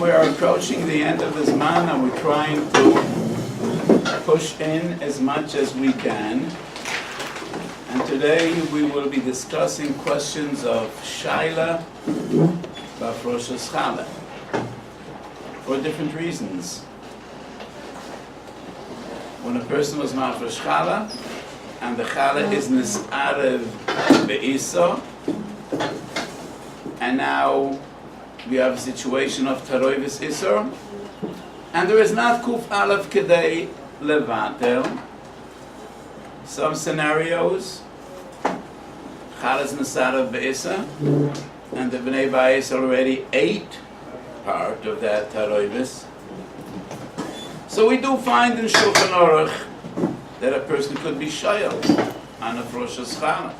we're approaching the end of the Zman and we're trying to push in as much as we can. And today we will be discussing questions of Shailah b'Rosh Challah for different reasons. When a person was mafresh Challah and the Challah is nis'arev be'isa, and now we have a situation of taroivis isur, and there is not kuf aleph kedei levatel. Some scenarios, Challah is nis'arev be'isa, and the bnei bayis already ate part of that taroivis. So we do find in Shulchan Aruch that a person could be shayel on a Rosh Challah.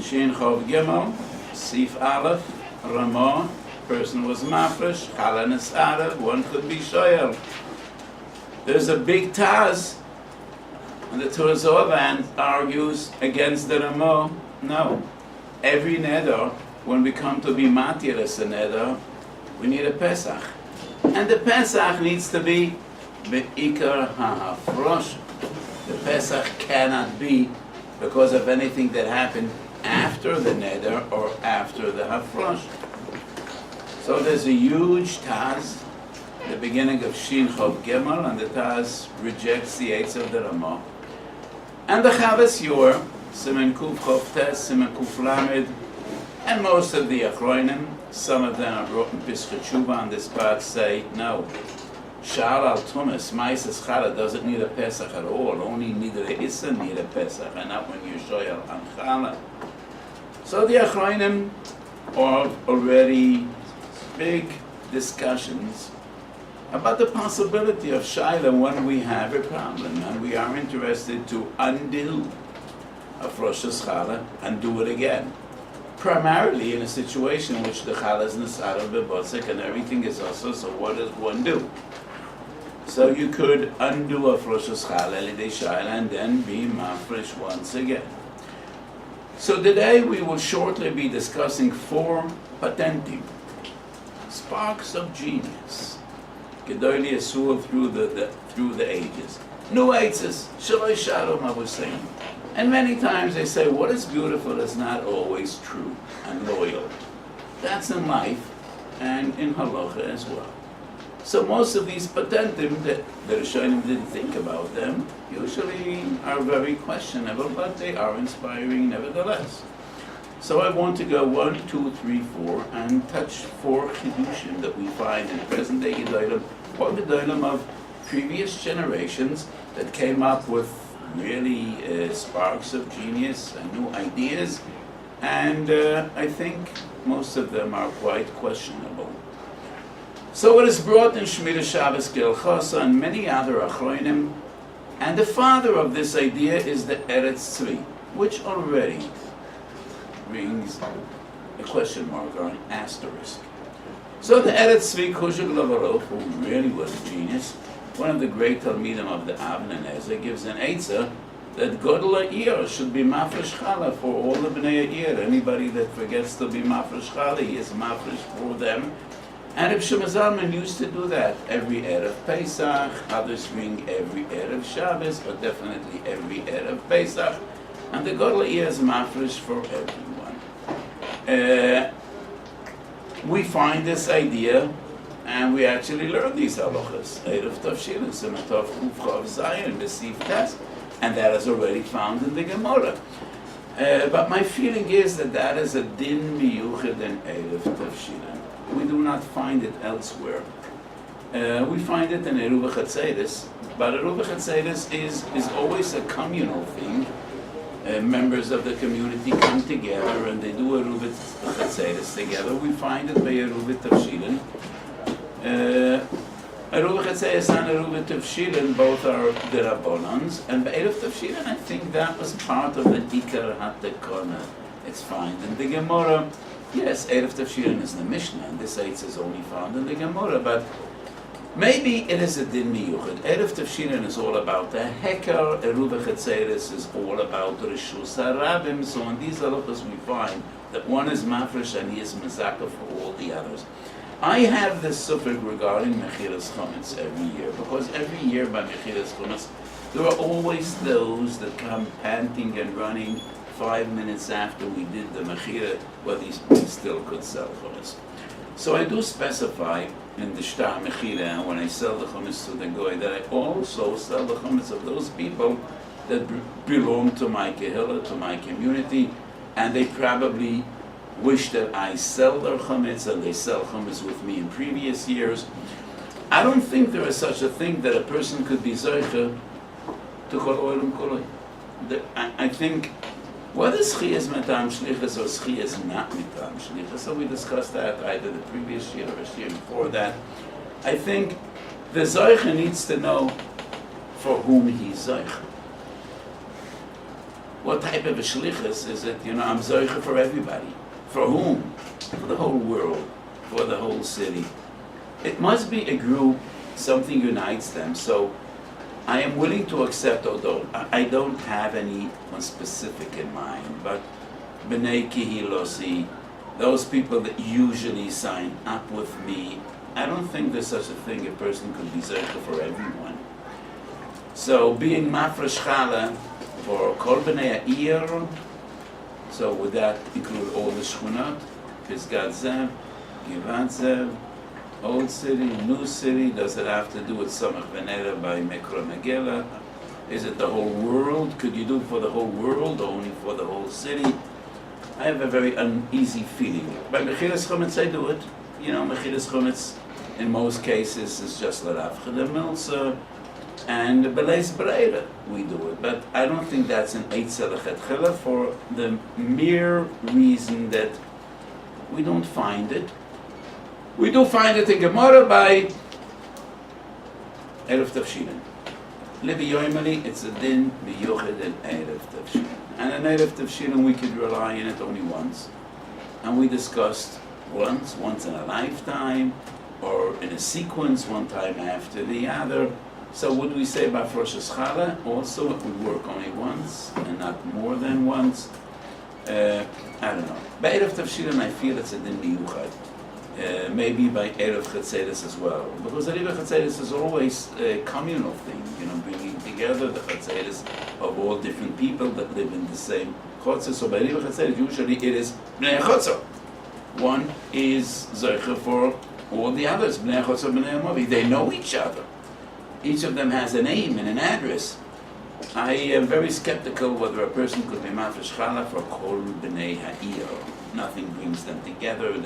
Shin Chov Gimel, Sif Aleph, Ramah, person was mafresh, Challah Nis'arev, one could be shayel. There's a big Taz, and the Torah Zohar argues against the Ramah. No. Every neder, when we come to be matir as a neder, we need a Pesach. And the Pesach needs to be Be'ikar ha'afrosh. The Pesach cannot be because of anything that happened after the neder or after the hafrosh. So there's a huge Taz, the beginning of Shin Chov Gimel, and the Taz rejects the eights of the Ramah. And the Chavas Yor, Siman Kuf Chov Tes, Siman Kuf Lamed, and most of the Achronim, some of them are wrote in Pischei Tshuva on this part, say no. Sha'ar al Tumas, Ma'ases Challah doesn't need a Pesach at all. Only neither Issa need a Pesach, and not when you're shoyal on Challah. So the Achronim are already big discussions about the possibility of Shailah when we have a problem and we are interested to undo a Rosh Challah and do it again. Primarily in a situation in which the Challah is nis'arev b'bosek and everything is also, so what does one do? So you could undo a Rosh Challah l'idei Shailah and then be mafresh once again. So today we will shortly be discussing 4 patentim, sparks of genius, gedolei yesur through the ages. New eitzes, shaloi shalom, I was saying. And many times they say, what is beautiful is not always true and loyal. That's in life and in halacha as well. So most of these patentim that the Rishonim didn't think about them usually are very questionable, but they are inspiring nevertheless. So I want to go 1, 2, 3, 4 and touch 4 chidushim that we find in present-day gedolim or gedolim of previous generations that came up with really sparks of genius and new ideas, and I think most of them are quite questionable. So it is brought in Shmira Shabbos Hilchos and many other Achronim, and the father of this idea is the Eretz Tzvi, which already brings a question mark or an asterisk. So the Eretz Tzvi Kushik Lavarov, who really was a genius, one of the great Talmidim of the Avnei Nezer, gives an eitzah that Godel Ha'ir should be mafresh Challah for all the Bnei Ha'ir. Anybody that forgets to be mafresh Challah, he is mafresh for them. And Reb Shimon Zalman used to do that every Erev Pesach, others bring every Erev Shabbos, but definitely every Erev Pesach. And the Godel Ha'ir is mafresh for everyone. We find this idea, and we actually learn these halachas, Erev Tavshilin, Simatov Kuf Chav Zayin, Besif Tes, and that is already found in the Gemara. But my feeling is that that is a din miyuched in Erev Tavshilin. We do not find it elsewhere. We find it in Eruv Chatzeres, but Eruv Chatzeres is always a communal thing. Members of the community come together and they do Eruv Chatzeres together. We find it by Eruv Tavshilin. Eruv Chatzeres and Eruv Tavshilin both are the Rabbanans, and by Eruv Tavshilin I think that was part of the Ikar HaTekona. It's found in the Gemara. Yes, Erev Tavshilin is the Mishnah, and this eitz is only found in the Gemara, but maybe it is a din miyuchad. Erev Tavshilin is all about the Hekar, Eruv Chatzeres is all about the Rishus HaRabim, so in these halachas we find that one is mafresh and he is mezaka for all the others. I have this suffix regarding Mechilas Chametz every year, because every year by Mechilas Chametz, there are always those that come panting and running 5 minutes after we did the Mechira, whether we still could sell Chametz. So I do specify in the Shtar Mechira, when I sell the Chametz to the Goy, that I also sell the Chametz of those people that belong to my Kehillah, to my community, and they probably wish that I sell their chametz, and they sell chametz with me in previous years. I don't think there is such a thing that a person could be zoiche to kol oilam koloi. I think whether schia is metam shlichus or schia is not metam shlichus, so we discussed that either the previous year or the year before that. I think the zoiche needs to know for whom he's zoiche. What type of a shlichus is it? I'm zoiche for everybody. For whom? For the whole world, for the whole city. It must be a group, something unites them. So I am willing to accept, although I don't have anyone specific in mind, but B'nai Kihilosi, those people that usually sign up with me, I don't think there's such a thing, a person could be zaycha for everyone. So being mafresh Challah for Kol B'nai Ha'ir, so would that include all the Shchunot, Pisgat Zev, Givat Zev, Old City, New City? Does it have to do with Samach Venera by Mikra Megillah? Is it the whole world? Could you do it for the whole world or only for the whole city? I have a very uneasy feeling. By Mechilas Chametz I do it. Mechilas Chametz in most cases is just L'Rav Chedem Milsa, and Beleis Breira we do it. But I don't think that's an Eitzel Chetchila for the mere reason that we don't find it. We do find it in Gemara by Erev Tavshilin. Libi Yoimali, it's a din b'yochid in Erev Tavshilin. And in Erev Tavshilin we could rely on it only once. And we discussed once in a lifetime, or in a sequence, one time after the other. So would we say by Rosh Challah also it would work only once and not more than once? I don't know. By Erev Tavshilin I feel it's a din b'yochid. Maybe by Erev Chetzedes as well. Because Erev Chetzedes is always a communal thing, bringing together the Chetzedes of all different people that live in the same Chotzer. So by Erev Chetzedes usually it is Bnei Chotzer. One is Zoiche for all the others, Bnei Chotzer, Bnei Movi. They know each other. Each of them has a name and an address. I am very skeptical whether a person could be Mafresh Challah for Kol Bnei Ha'ir. Nothing brings them together.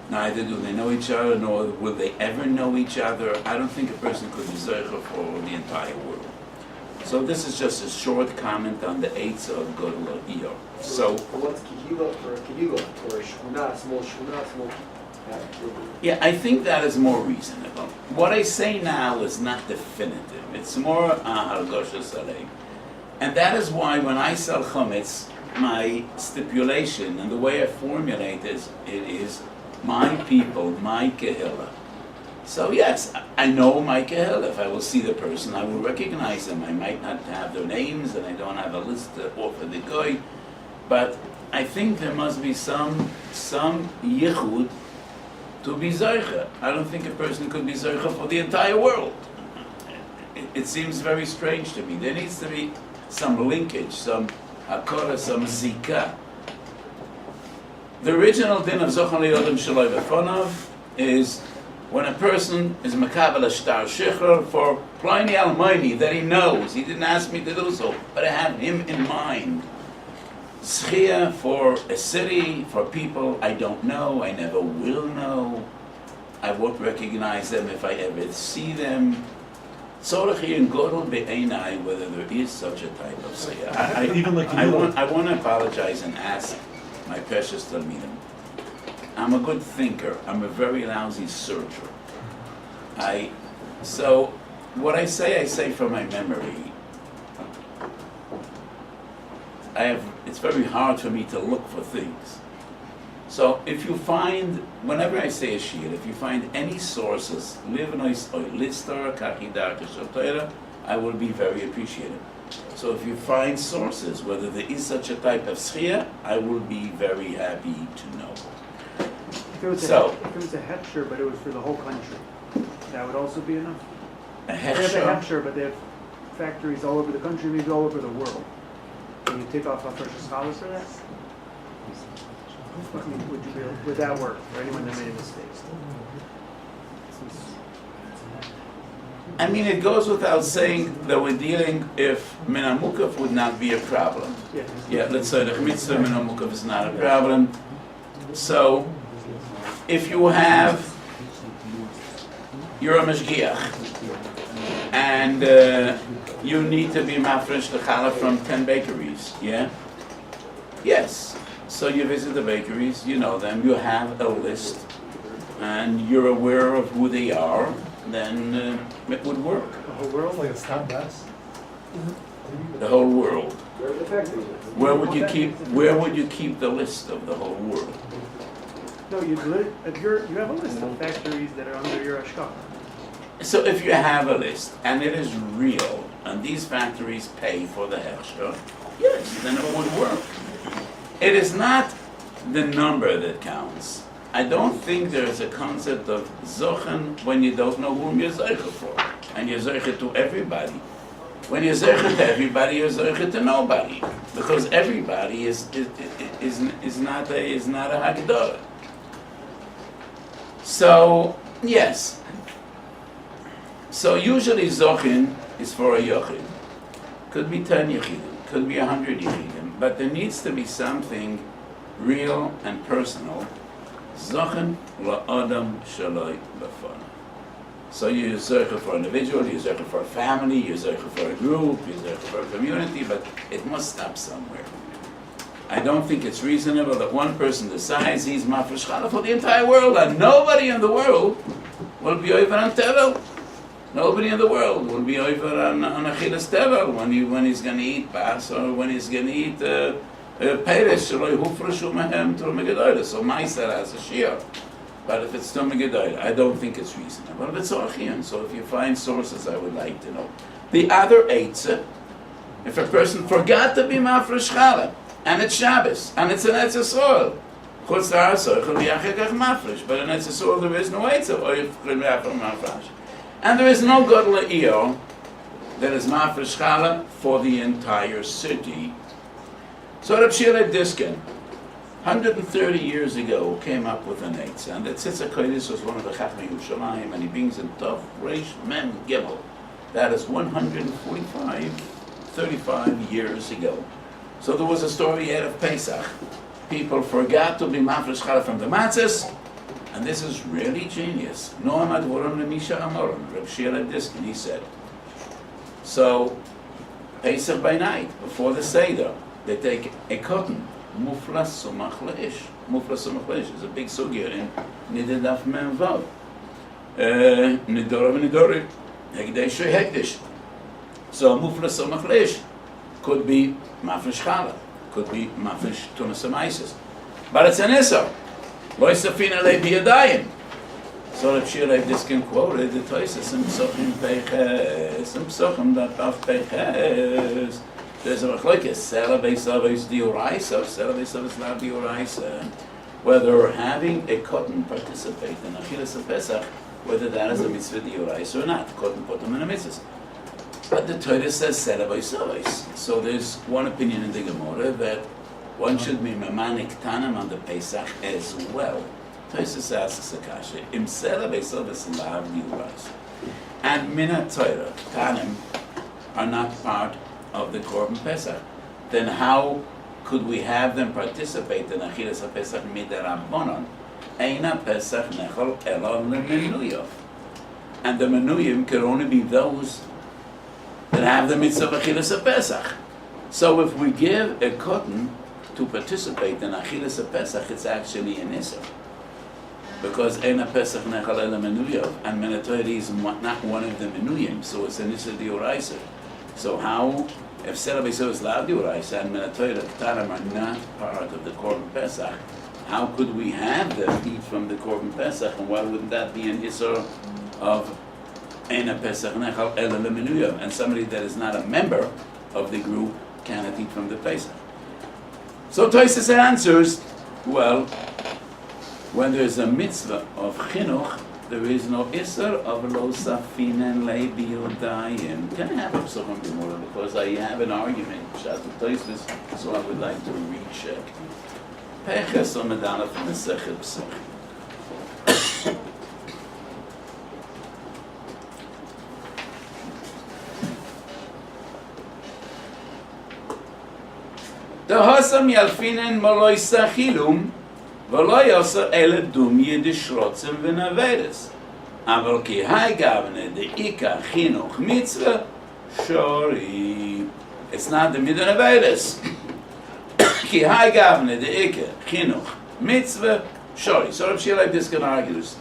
Neither do they know each other, nor will they ever know each other. I don't think a person could be Zoiche for the entire world. So this is just a short comment on the eights of Godel Iyar. So what's Kehillah for a Shchuna, small Shchuna, small? Yeah, I think that is more reasonable. What I say now is not definitive. It's more Hargosha Saleh. And that is why when I sell Chametz, my stipulation and the way I formulate it is my people, my Kehillah. So yes, I know my Kehillah. If I will see the person, I will recognize them. I might not have their names, and I don't have a list to offer the goy, but I think there must be some yichud to be zoiche. I don't think a person could be zoiche for the entire world. It seems very strange to me. There needs to be some linkage, some hakora, some zika. The original din of Zochon Li'odem Shaloi V'Fonov is when a person is Makabel a Shtar Shichar for Pliny Almighty that he knows. He didn't ask me to do so, but I have him in mind. Schia for a city, for people I don't know, I never will know. I won't recognize them if I ever see them. Tzorach in Godel Be'enai, whether there is such a type of schia. I want to apologize and ask my precious Talmidim. I'm a good thinker. I'm a very lousy searcher. So what I say from my memory. It's very hard for me to look for things. So if you find, whenever I say a shiur, if you find any sources, I will be very appreciative. So if you find sources, whether there is such a type of schia, I will be very happy to know. If it was So- a hechsher, but it was for the whole country, that would also be enough? A They have a hechsher, hechsher, but they have factories all over the country, maybe all over the world. Can you take off a fresh Challah for that? I mean, would that work for anyone that made a mistake? I mean, it goes without saying that we're dealing if minamukaf would not be a problem. Yeah, let's say the mitzvah minamukaf is not a problem. So, if you have, you're a mashgiach, and you need to be mafresh the challah from 10 bakeries, yeah? Yes. So you visit the bakeries, you know them, you have a list, and you're aware of who they are, then it would work. The whole world? Like it's not best. The whole world. Where are the factories? Where would you keep the list of the whole world? No, you have a list of factories that are under your ashkaf. So if you have a list, and it is real, and these factories pay for the hechsher, yes, then it would work. It is not the number that counts. I don't think there is a concept of zochen when you don't know whom you're zochen for, and you're zochen to everybody. When you're zochen to everybody, you're zochen to nobody, because everybody is not a hagdor. So yes. So usually zochen is for a yochid. Could be 10 yochidim, could be 100 yochidim, but there needs to be something real and personal. Zochen la'adam shaloi b'fana. So you're zercha for an individual, you're zercha for a family, you're zercha for a group, you're zercha for a community, but it must stop somewhere. I don't think it's reasonable that one person decides he's mafresh challah for the entire world, and nobody in the world will be over on tevel. Nobody in the world will be over on achilas tevel when he's going to eat pas or when he's going to eat peres shaloi hufreshu mehem to megedolah. So meiser has a shiur. But if it's to megedolah, I don't think it's reasonable. But it's orchian. So if you find sources, I would like to know. The other eitzah, if a person forgot to be mafresh challah, and it's Shabbos, and it's an Etz Yisrael, chutz la'asor, chol yachekach mafresh, but in Etz Yisrael there is no eitzah, or if chol yachekach mafresh. And there is no gadol ha'ir that is mafresh challah for the entire city. So Reb Shilei Diskin, 130 years ago, came up with an eitzah, and that Tzitz HaKodesh was one of the Chachmei Yerushalayim, and he brings in Tov Reish Mem Gimel. That is 35 years ago. So there was a story out of Pesach. People forgot to be mafresh challah from the matzahs, and this is really genius. Noam advorim lemisha amorim. Reb Shilei Diskin, he said. So Pesach by night, before the Seder, they take a cotton, muflas sumach leish. Muflas sumach leish is a big sugya in Nidadaf Menvav. Nidora v'nidori, hekdesh hekdesh. So muflas sumach leish could be mafresh challah, could be mafresh tumas amaisis. But it's an issa. Lo yisafina lei biyadayim. So Reb Shilei Diskin quoted the Toysa, Sim Psochim Peiches, Sim Psochim Datav Peiches. There's a machlokes, Sela Beisavos Dioraisa, Sela Beisavos La Dioraisa. Whether having a cotton participate in Achilas Pesach, whether that is a mitzvah Dioraisa or not, cotton potum in a mitzvah. But the Torah says Sela Beisavos. So there's one opinion in the Gemara that one should be Mamanik Tanam on the Pesach as well. Tosis asks Akasha, Im Sela Beisavos La Dioraisa. And Minat Torah, Tanim, are not part of the Korban Pesach, then how could we have them participate in Achilas HaPesach miderabbanan? Eina Pesach nechal elav lemenuyov. And the menuyim can only be those that have the mitzvah of Achilas HaPesach. So if we give a cotton to participate in Achilas HaPesach, it's actually an issur. Because Eina Pesach nechal elav menuyov, and Menatoyri is not one of the menuyim, so it's an issur d'oraisa. So how, if Sela Beisavos La Dioraisa and Menatoyra Taram are not part of the Korban Pesach, how could we have them eat from the Korban Pesach, and why wouldn't that be an issur of Eina Pesach Nechal Ela Lemenuyah, and somebody that is not a member of the group cannot eat from the Pesach? So Tosis answers, well, when there's a mitzvah of chinuch, there is no isser of lo safinen le biyodayim. Can I have a psuchim b'mura because I have an argument shatu toisvis, so I would like to recheck. Peches omedana from the sechet psuch. Dehasam yalfinen moloi sachilum. ולא יעשה אלה דומיה דשרוצם ונבדס. אבל כי הגוונה דאיקה חינוך מצווה שורי. It's not the middle of Weiss. כי הגוונה דאיקה חינוך מצווה שוry. So Rav Shilai Diskan argues.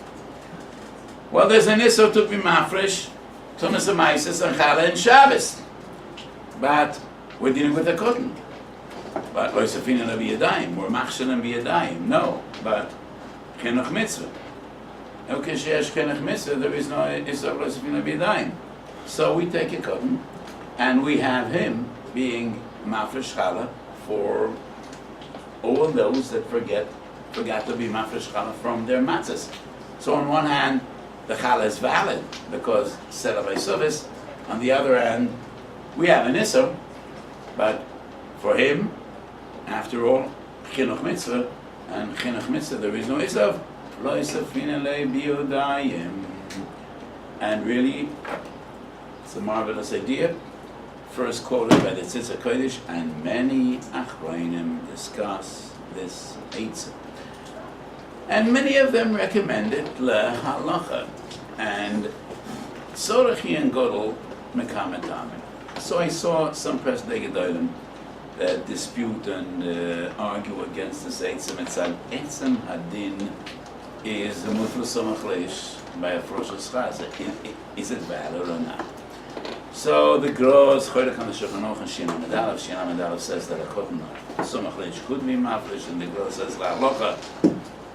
Well, there's an issue to be mafresh, Tumas Amaisis, and Challah and Shabbos. But we're dealing with a cotton. But Loisafina and Biyadayim, or Machshan and Biyadayim, no. But Chinuch Mitzvah. Okay, Sheyesh Chinuch Mitzvah, there is no Isra Loisafina and Biyadayim. So we take a cotton, and we have him being Mafresh Challah for all those that forgot to be Mafresh Challah from their matzahs. So on one hand, the Challah is valid, because set up by Suvis. On the other hand, we have an Isra, but for him, after all, Chinuch Mitzvah, and Chinuch Mitzvah, there is no Isav. Lo Isafina le biyodayim. And really, it's a marvelous idea. First quoted by the Tzitz HaKodesh, and many Achronim discuss this Eitzah. And many of them recommend it le-halacha. And Sorachi and Godel mekametamim. So I saw some Presdei Gedolim that dispute and argue against this Eitzim. It's an Eitzim Hadin is a Mufla Somach Leish by a Froshas Chaz. Is it valid or not? So the Gros, Choydek on the Shulchan Aruch and Shin Amidalav says that a Chotin Somach Leish could be Mafresh, and the Gros says La Locha,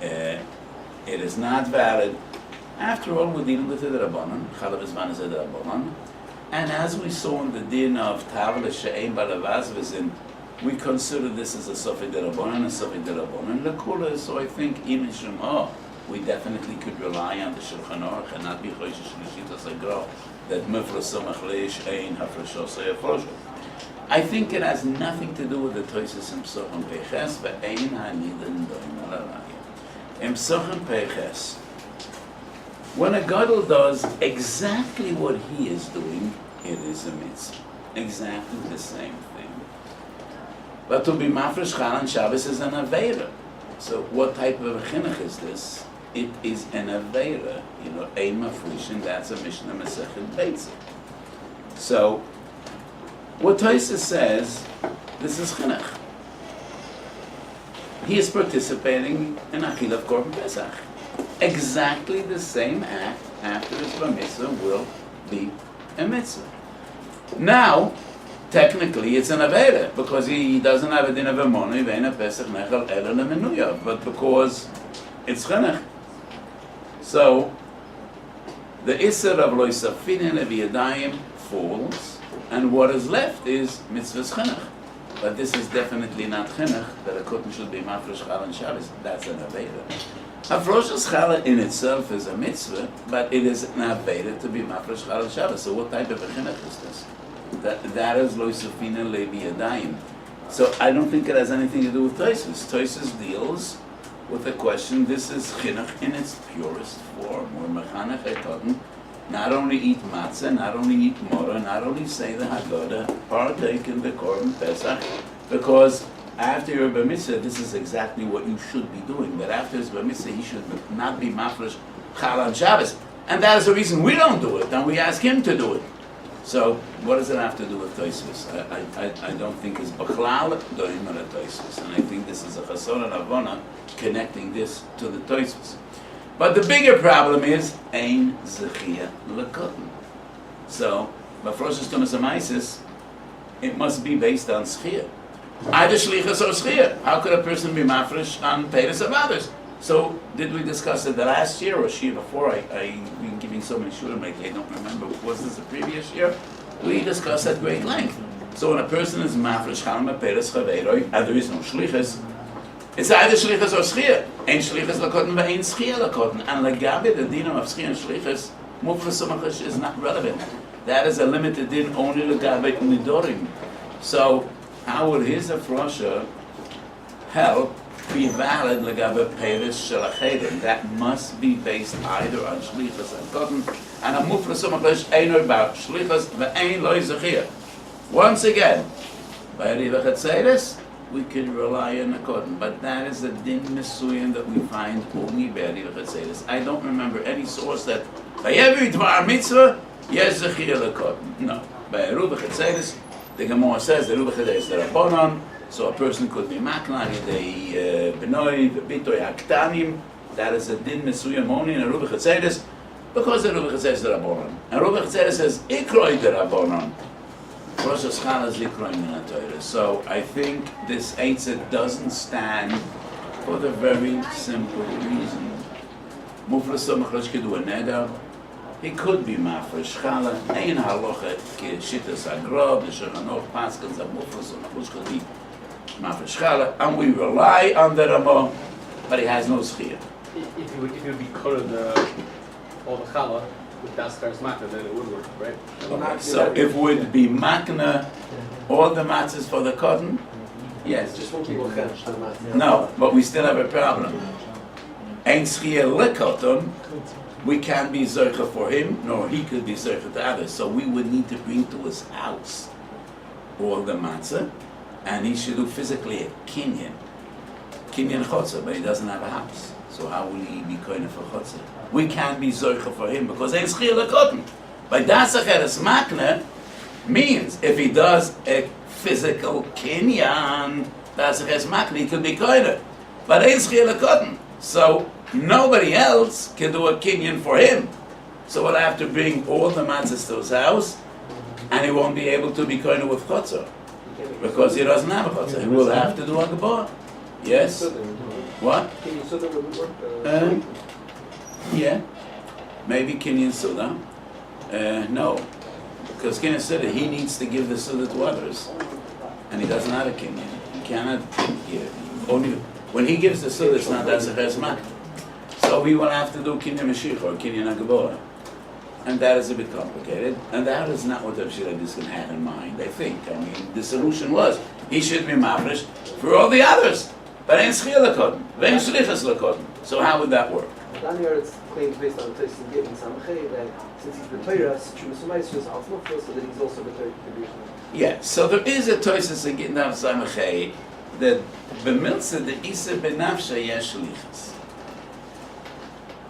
it is not valid. After all, we're dealing with the Rabbanon. Challah B'zman is the Rabbanon. And as we saw in the din of Tavala She'ein Balavazvizin, we consider this as a Sofei D'Rabbanan and a Sofei D'Rabbanan. L'kula, so I think Im Shema, we definitely could rely on the Shulchan Aruch and not be Choishes Shlishitas Agro that Mifra Somach Leish Ein Hafrashosei Afrosho. I think it has nothing to do with the Toises in Psochim Peiches ve'ein ha'niden doim alarayim. In Psochim Peiches, when a gadol does exactly what he is doing, it is a mitzvah. Exactly the same thing. But to be mafresh Challah and Shabbos is an aveira. So what type of a chinuch is this? It is an aveira. A mafresh, and that's a Mishnah Masechet Beitzah. So what Tosfos says, this is chinuch. He is participating in Achil of Korban Pesach. Exactly the same act after his bar mitzvah will be a mitzvah. Now, technically, it's an aveda because he doesn't have a din of a monu ve'en a pesach nechal ela lemenuya, but because it's chinuch. So the iser of lo yisafinin leviyadayim falls, and what is left is mitzvah's chinuch. But this is definitely not chinuch that a kohen should be mafresh Challah and Shabbos. That's an aveda. Hafroshas Challah in itself is a mitzvah, but it is an aveda to be mafresh Challah and Shabbos. So what type of a chinuch is this? That is lo yisafina levi yadayim. So I don't think it has anything to do with Tosfos. Tosfos deals with the question, this is chinuch in its purest form, where mechanech etoten not only eat matzah, not only eat morah, not only say the Haggadah, partake in the Korban Pesach, because after your bar mitzvah, this is exactly what you should be doing. But after his bar mitzvah, he should not be mafresh Challah and Shabbos. And that is the reason we don't do it, and we ask him to do it. So, what does it have to do with Tosfos? I don't think it's B'chlal doim ala Tosfos, and I think this is a Chasson and Avona connecting this to the Tosfos. But the bigger problem is Ein Zechiyah L'Kotten. So, B'froshas Tumas Amaisis, it must be based on Zechiyah. Either Shlichus or Zechiyah. How could a person be mafresh on Peiros of others? So, did we discuss it the last year or year before? I've been giving so many shurim lately, I don't remember. Was this the previous year? We discussed at great length. So when a person is mafresh Challah Peiros Chaveiroi, and there is no Shlichus, It's either shlichus or schia. Ein shlichus lakoten, but ein schia lakoten. And legabe, the dinam of schia and shlichus, muflas sumachish is not relevant. That is a limited din only legabe nidorim. So, how would his afrosha help be valid legabe peris shelachedim? That must be based either on shlichus and cotton, and a muflas sumachish ain't about shlichus, but ain't loy zechia. Once again, by Riva Chatzeres, we can rely on the cotton, but that is a din mesuyim that we find only by Riva Chatzeres. I don't remember any source that by every dvar mitzvah, yes, zechia the cotton. No. By Riva Chatzeres, the Gemara says the Riva Chatzeres the Rabbanon, so a person could be makna, the benoi, the bitoy haktanim, that is a din mesuyim only in a Riva Chatzeres, because the Riva Chatzeres the Rabbanon. And Riva Chatzeres says, ikroi the Rabbanon. Rosh Hashanah is likroim in the Torah. So I think this eitzah doesn't stand for the very simple reason. Muflas Samachrosh could do a neder. He could be mafresh Challah. Ein halacha ki shittas hagrab. The Shulchan Aruch paskins that Muflas Samachrosh could be mafresh Challah, and we rely on the Ramah, but he has no schiyah. If you would be colored all the Challah with Daskar's matter, then it would work, right? Okay, so if would be makna all the matzahs for the cotton, yes. Just won't keep on catch the math. No, but we still have a problem. Ein schiyah lekoton, we can't be zercha for him, nor he could be zercha to others. So we would need to bring to his house all the matzah, and he should do physically a kinyan chotzer, but he doesn't have a house. So how will he be koine for chotzer? We can't be zercha for him because ein schiyah lekoton. By dasacheres makna means if he does a physical kinyan, dasacheres makna, he could be koine. But ein schiyah lekoton. So nobody else can do a kinyan for him. So we'll have to bring all the matzahs to his house, and he won't be able to be koine with chotzer because he doesn't have a chotzer. He will have to do a gebor. Yes. What? Can you soda would work? Yeah. Maybe kinyan suda. No, because kinyan suda he needs to give the suda to others, and he doesn't have a kinyan. He cannot give. Only when he gives the suda, it's not dasaches mak. So we will have to do kinyan mashiach or kinyan agabora, and that is a bit complicated. And that is not what the Shailos had in mind. I think. I mean, the solution was he should be mafresh for all the others, but ein schiyah lekoton, ve'ein shlichus lekoton. So how would that work? Daniel claims based on the Tosis and Gittin Samachay that since he's B'Torah, Shumasumais was Alfmufel, so that he's also B'Torah contribution. Yeah, so there is a Tosis and Gittin Samachay that b'milsa the Isa benafsha yesh shlichus.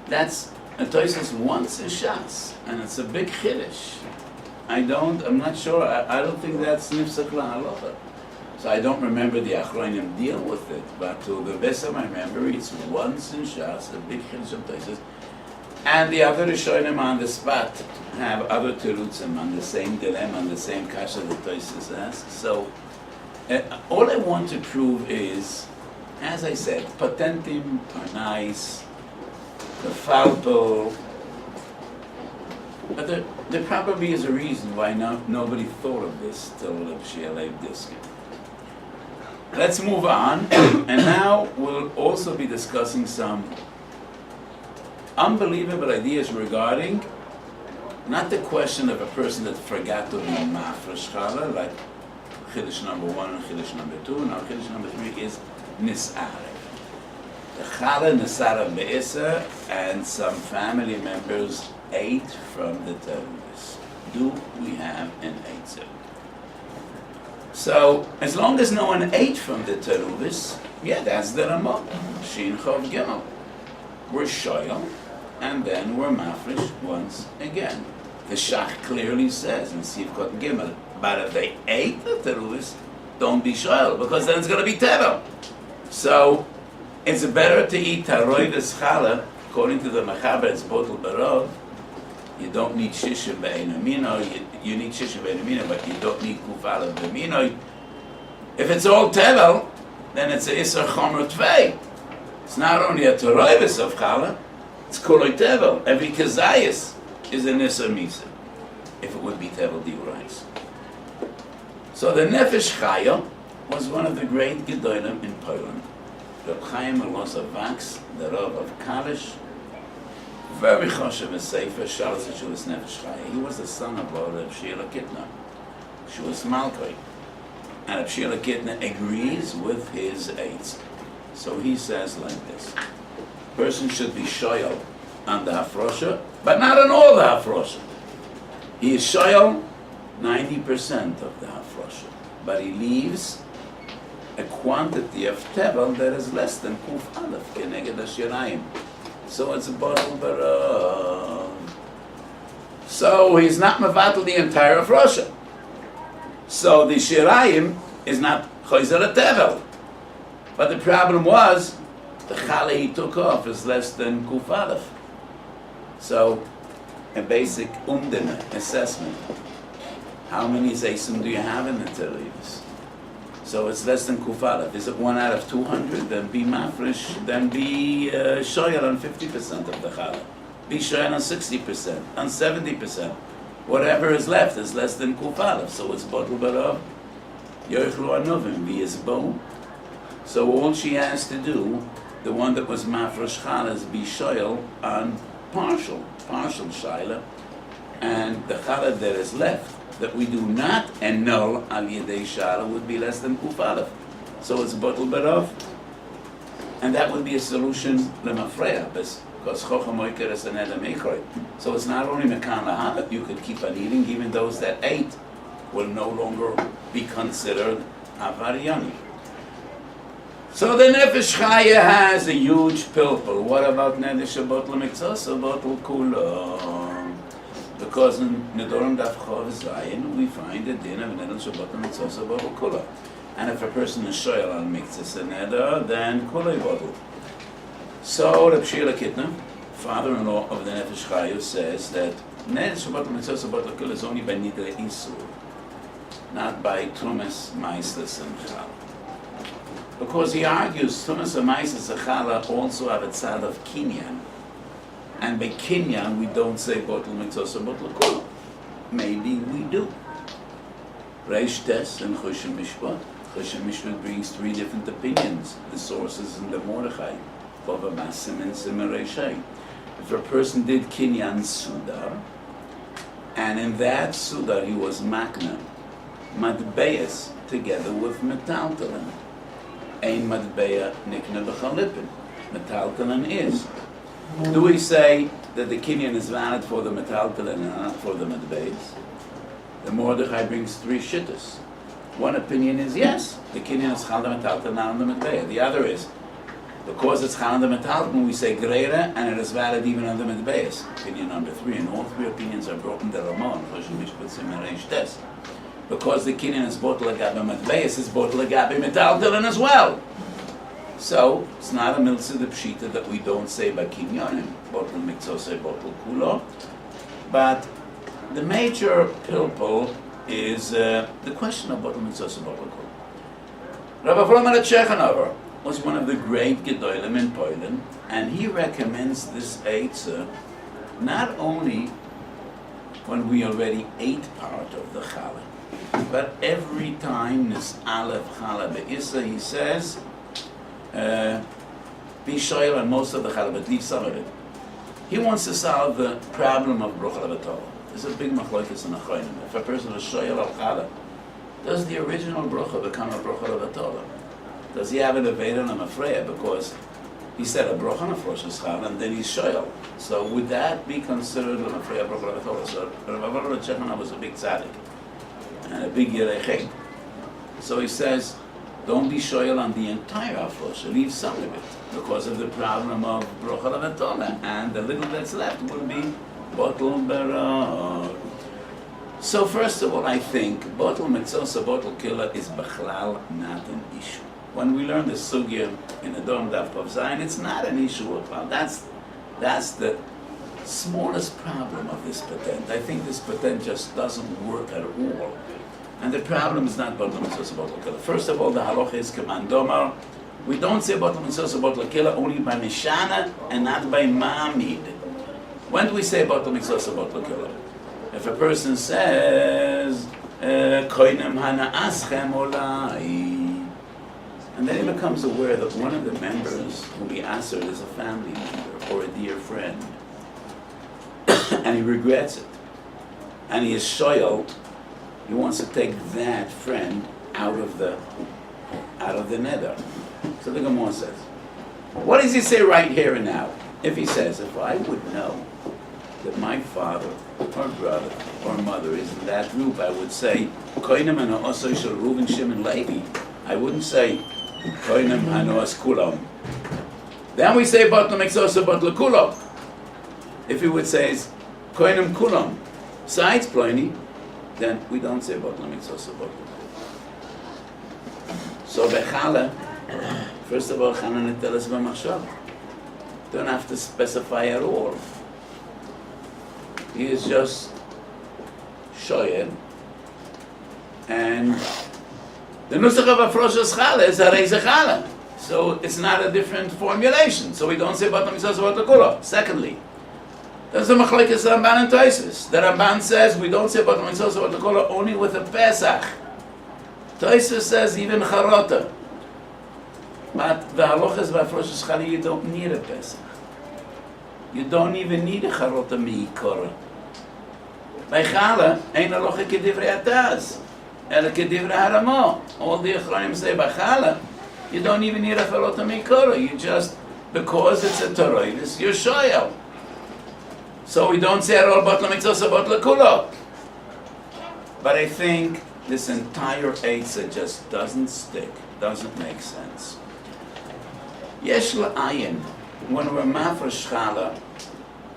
That's a Tosis once in Shas, and it's a big chiddush. I'm not sure, I don't think that's nifsach la'alocha. So I don't remember the Achronim deal with it, but to the best of my memory, it's once in Shas, a big chiddush of Tosis. And the other Rishonim on the spot have other terutzim on the same dilemma, on the same kasha that Tosis asks. So all I want to prove is, as I said, patentim are nice, the falpo, but there probably is a reason why nobody thought of this till the Shielei Diskin. Let's move on, and now we'll also be discussing some unbelievable ideas regarding not the question of a person that forgot to be mafresh Challah, like Chiddush number 1 and Chiddush number 2. Now Chiddush number 3 is Nisarev. The Challah Nisarev Be'isa, and some family members ate from the terrorists. Do we have an eitzah? So, as long as no one ate from the terrorists, yeah, that's the Ramah. Shin Chov Gimel. We're Shoyal, and then we're mafresh once again. The Shach clearly says in Sivkot Gimel, but if they ate the terrorists, don't be Shoyal, because then it's going to be Tevel. So, it's better to eat Taroides Challah, according to the Mechaber, it's Botel Barov. You don't need Shishim Be'enamino, you need Shishim Be'enamino, but you don't need Kufala Be'enamino. If it's all Tevel, then it's a Isser Chomer Tvei. It's not only a Taroides of Challah, it's Koloi Tevel. Every Kazayas is an Isser Misa, if it would be Tevel Diurais. So the Nefesh Chaya was one of the great Gedolim in Poland. Reb Chaim Elosa Vax, the Rav of Kalish, very choshev and sefer, Shailos Shulas Nefesh Chaya. He was the son of Reb Shila Kitna, Shulas Malkoi. And Reb Shila Kitna agrees with his aides. So he says like this: person should be shoyal on the hafrosha, but not on all the hafrosha. He is shoyal 90% of the hafrosha, but he leaves a quantity of tevel that is less than kuf aleph keneged hashirayim. So it's a bottle barav. So he's not mevatel the entire hafrosha. So the shirayim is not choizer tevel. But the problem was, the challah he took off is less than kuf aleph. So, a basic assessment. How many zaysim do you have in the terivus? So it's less than kuf aleph. Is it 1 out of 200? Then be mafresh. Then be shoyal on 50% of the challah. Be shoyal on 60%, on 70%. Whatever is left is less than kuf aleph. So it's bottle barav. Yoichlu anovim v'yizbo. So all she has to do, the one that was mafresh challah, is be shoyal on partial shaila, and the challah that is left, that we do not annul al yedei shala, would be less than kuf aleph. So it's bottle barav, and that would be a solution lemafreya, because chocham oiker is an edem ekroy. So it's not only mekan lahalat, you could keep on eating, even those that ate will no longer be considered avariyani. So the Nefesh Chaya has a huge pilpul. What about Nefesh Bottle Mitzvah Bottle Kula? Because in Nedorim Daf Chav Zayin we find the din of Nefesh Bottle Mitzvah Bottle Kula. And if a person is shoyal on Mitzvah Neder, then Kula Bottle. So Reb Shila Kitna, father-in-law of the Nefesh Chaya, says that Nefesh Bottle Mitzvah Bottle Kula is only by Nidre Isur, not by Trumas, Maistas, and Challah. Because he argues, Tumas Amaisas Challah also have a tzad of Kinyan. And by Kinyan, we don't say Bottle Mitzvah Bottle Kula. Maybe we do. Reish Tes and Choshen Mishpat. Choshen Mishpat brings 3 different opinions. The sources in the Mordechai, Bava Masim and Simmer Reishai. If a person did Kinyan Sudar, and in that Sudar he was Makna, Madbeyas, together with Metaltalan. Ein Madbeya Nikna B'chalipin. Metaltalan is. Do we say that the Kinyan is valid for the Metaltalan and not for the Madbeyas? The Mordechai brings 3 shittas. One opinion is yes, the Kinyan is Chal the Metaltalan, not on the Madbeya. The other is, because it's Chal the Metaltalan, we say Greira, and it is valid even on the Madbeyas. Opinion number 3, and all 3 opinions are brought in the Ramon, Choshen Mishpat Simmer Reish Tes. Because the Kinyan is bottle agabe matbeis, is bottle agabe metaltalan as well. So it's not a milsa de pshita that we don't say by kinyanim, bottle mitzvah bottle kulo. But the major pilpul is the question of bottle mitzvah bottle kulo. Rabbi Avram Chechanover was one of the great gedolim in Poland, and he recommends this eitzah not only when we already ate part of the challah, but every time this Aleph Challah Be'issa, he says, be shoyal on most of the Challah, but leave some of it. He wants to solve the problem of Bruch HaLavatollah. There's a big machlokes in Achronim. If a person is shoyal al Challah, does the original Bruch become a Bruch HaLavatollah? Does he have an Aveda and a Mafreya? Because he said a Bruch on a Frosh's Challah, and then he's shoyal. So would that be considered a Mafreya Bruch HaLavatollah? So Rav Avram Chechana was a big tzaddik and a big yerechek. So he says, don't be shoyal on the entire afrosha, leave some of it, because of the problem of brocha levatona, and the little that's left will be bottle barah. So first of all, I think bottle mitzvah, bottle killer is bachlal not an issue. When we learn the sugya in the Dom Daf of Zayin, it's not an issue at all. That's the smallest problem of this patent. I think this patent just doesn't work at all. And the problem is not bottle mitzvah bottle killer. First of all, the halacha is command. We don't say bottle mitzvah bottle killer only by mishana and not by ma'amid. When do we say bottle mitzvah bottle killer? If a person says koinem hana aschem olai, and then he becomes aware that one of the members whom he answered is a family member or a dear friend, and he regrets it, and he is shoyal, he wants to take that friend out of the neder. So the Gemara says, what does he say right here and now? If he says, if I would know that my father or brother or mother is in that group, I would say, Koinem and Osoi Shel Reuven, Shimon, Levi. I wouldn't say, Koinem and Os Kulam. Then we say, Batla Meksosa Batla Kulam. If he would say, Koinem Kulam, besides Pliny, then we don't say Batla Meksosa Batla Kulam. So the Challah, first of all, Chanan Neteles B'Machshav. Don't have to specify at all. He is just shoyel, and the nusach of Afroshas Challah is HaRav Challah. So it's not a different formulation. So we don't say Batla Meksosa Batla Kulam. Secondly, there's a machlokes Ramban and Tosfos. The Ramban says we don't say Batla Meksosa Batla Kulam only with a Pesach. Tosfos says even Charota. But the halachas of Afroshas Challah, you don't need a Pesach. You don't even need a Charota Mi'ikora. By Challah, ain't halacha kedivrei Ataz, ela kedivrei Haramo. All the Achronim say by Challah, you don't even need a Charota Mi'ikora. You just, because it's a Toroidus, you're shoyel. So we don't say Arol Batla Meksosa Batla Kulam. But I think this entire Eitzah just doesn't stick, doesn't make sense. Yesh la'ayin, when we're mafresh challah